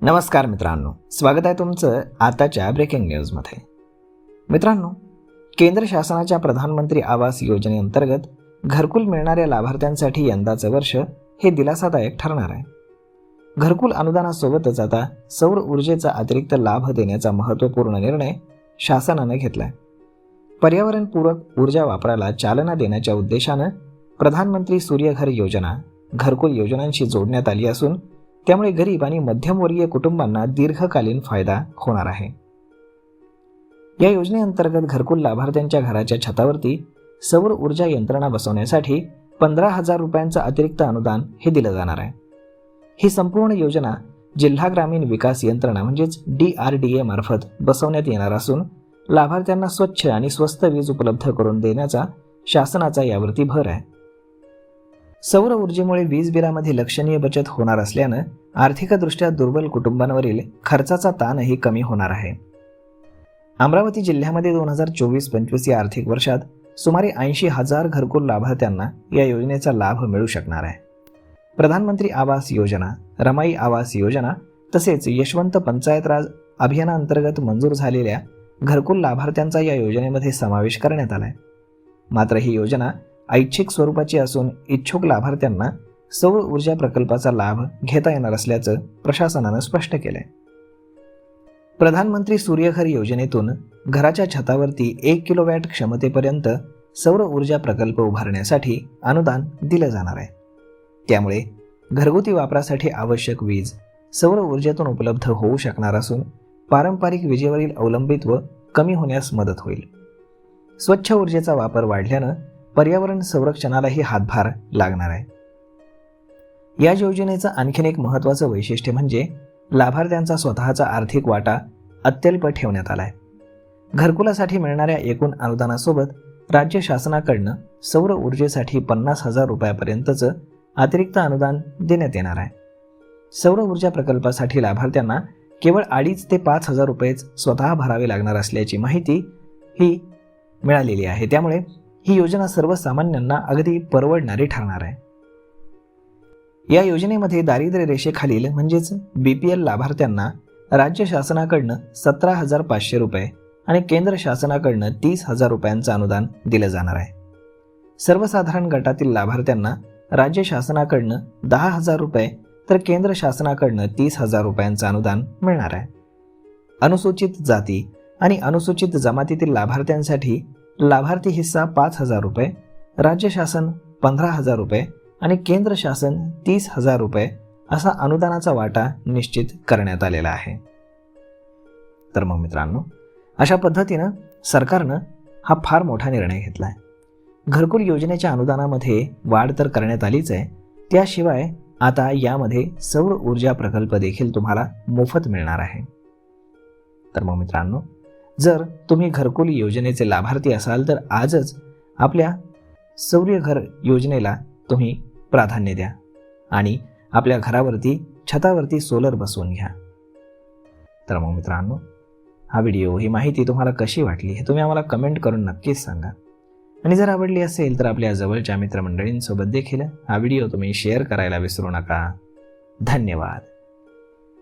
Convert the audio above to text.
नमस्कार मित्रांनो, स्वागत आहे तुमचं आताच्या ब्रेकिंग न्यूजमध्ये. मित्रांनो, केंद्र शासनाच्या प्रधानमंत्री आवास योजनेअंतर्गत घरकुल मिळणाऱ्या लाभार्थ्यांसाठी यंदाचं वर्ष हे दिलासादायक ठरणार आहे. घरकुल अनुदानासोबतच आता सौर ऊर्जेचा अतिरिक्त लाभ देण्याचा महत्त्वपूर्ण निर्णय शासनाने घेतलाय. पर्यावरणपूरक ऊर्जा वापराला चालना देण्याच्या उद्देशानं प्रधानमंत्री सूर्यघर योजना घरकुल योजनांशी जोडण्यात आली असून त्यामुळे गरीब आणि मध्यमवर्गीय कुटुंबांना दीर्घकालीन फायदा होणार आहे. या योजनेअंतर्गत घरकुल लाभार्थ्यांच्या घराच्या छतावरती सौर ऊर्जा यंत्रणा बसवण्यासाठी 15,000 रुपयांचं अतिरिक्त अनुदान हे दिलं जाणार आहे. ही संपूर्ण योजना जिल्हा ग्रामीण विकास यंत्रणा म्हणजेच DRDA मार्फत बसवण्यात येणार असून लाभार्थ्यांना स्वच्छ आणि स्वस्त वीज उपलब्ध करून देण्याचा शासनाचा यावरती भर आहे. सौर ऊर्जेमुळे वीज बिलामध्ये लक्षणीय बचत होणार असल्यानं आर्थिकदृष्ट्या दुर्बल कुटुंबांवरील खर्चाचा ताणही कमी होणार आहे. अमरावती जिल्ह्यामध्ये 2024-25 या आर्थिक वर्षात सुमारे 80,000 घरकुल लाभार्थ्यांना या योजनेचा लाभ मिळू शकणार आहे. प्रधानमंत्री आवास योजना, रमाई आवास योजना तसेच यशवंत पंचायत राज अभियानाअंतर्गत मंजूर झालेल्या घरकुल लाभार्थ्यांचा या योजनेमध्ये समावेश करण्यात आला आहे. मात्र ही योजना ऐच्छिक स्वरूपाची असून इच्छुक लाभार्थ्यांना सौर ऊर्जा प्रकल्पाचा लाभ घेता येणार असल्याचं प्रशासनानं स्पष्ट केलंय. प्रधानमंत्री सूर्यघर योजनेतून घराच्या छतावरती 1 किलोवॅट क्षमतेपर्यंत सौर ऊर्जा प्रकल्प उभारण्यासाठी अनुदान दिलं जाणार आहे. त्यामुळे घरगुती वापरासाठी आवश्यक वीज सौर ऊर्जेतून उपलब्ध होऊ शकणार असून पारंपरिक विजेवरील अवलंबित्व कमी होण्यास मदत होईल. स्वच्छ ऊर्जेचा वापर वाढल्यानं पर्यावरण संरक्षणालाही हातभार लागणार आहे. या योजनेचं आणखीन एक महत्त्वाचं वैशिष्ट्य म्हणजे लाभार्थ्यांचा स्वतःचा आर्थिक वाटा अत्यल्प ठेवण्यात आलाय. घरकुलासाठी मिळणाऱ्या एकूण अनुदानासोबत राज्य शासनाकडनं सौर ऊर्जेसाठी 50,000 रुपयापर्यंतचं अतिरिक्त अनुदान देण्यात येणार आहे. सौर ऊर्जा प्रकल्पासाठी लाभार्थ्यांना केवळ 2,500 ते 5,000 रुपयेच स्वतः भरावे लागणार असल्याची माहिती ही मिळालेली आहे. त्यामुळे ही योजना सर्वसामान्यांना अगदी परवडणारी ठरणार आहे. या योजनेमध्ये दारिद्र्य रेषेखालील म्हणजेच BPL लाभार्थ्यांना राज्य शासनाकडनं 17,500 रुपये आणि केंद्र शासनाकडनं 30,000 रुपयांचं अनुदान दिलं जाणार आहे. सर्वसाधारण गटातील लाभार्थ्यांना राज्य शासनाकडनं 10,000 रुपये तर केंद्र शासनाकडनं 30,000 रुपयांचं अनुदान मिळणार आहे. अनुसूचित जाती आणि अनुसूचित जमातीतील लाभार्थ्यांसाठी लाभार्थी हिस्सा 5,000 रुपये, राज्य शासन 15,000 रुपये आणि केंद्र शासन 30,000 रुपये असा अनुदानाचा वाटा निश्चित करण्यात आलेला आहे. तर मग मित्रांनो, अशा पद्धतीनं सरकारनं हा फार मोठा निर्णय घेतला आहे. घरकुल योजनेच्या अनुदानामध्ये वाढ तर करण्यात आलीच आहे, त्याशिवाय आता यामध्ये सौर ऊर्जा प्रकल्प देखील तुम्हाला मोफत मिळणार आहे. तर मग मित्रांनो, जर तुम्ही घरकुल योजनेचे लाभार्थी असाल तर आजच आपल्या सूर्यघर योजनेला तुम्ही प्राधान्य द्या आणि आपल्या घरावरती छतावरती सोलर बसवून घ्या. तर मग मित्रांनो, हा व्हिडिओ ही माहिती तुम्हाला कशी वाटली हे तुम्ही आम्हाला कमेंट करून नक्कीच सांगा. आणि जर आवडली असेल तर आपल्या जवळच्या मित्रमंडळींसोबत देखील हा व्हिडिओ तुम्ही शेअर करायला विसरू नका. धन्यवाद.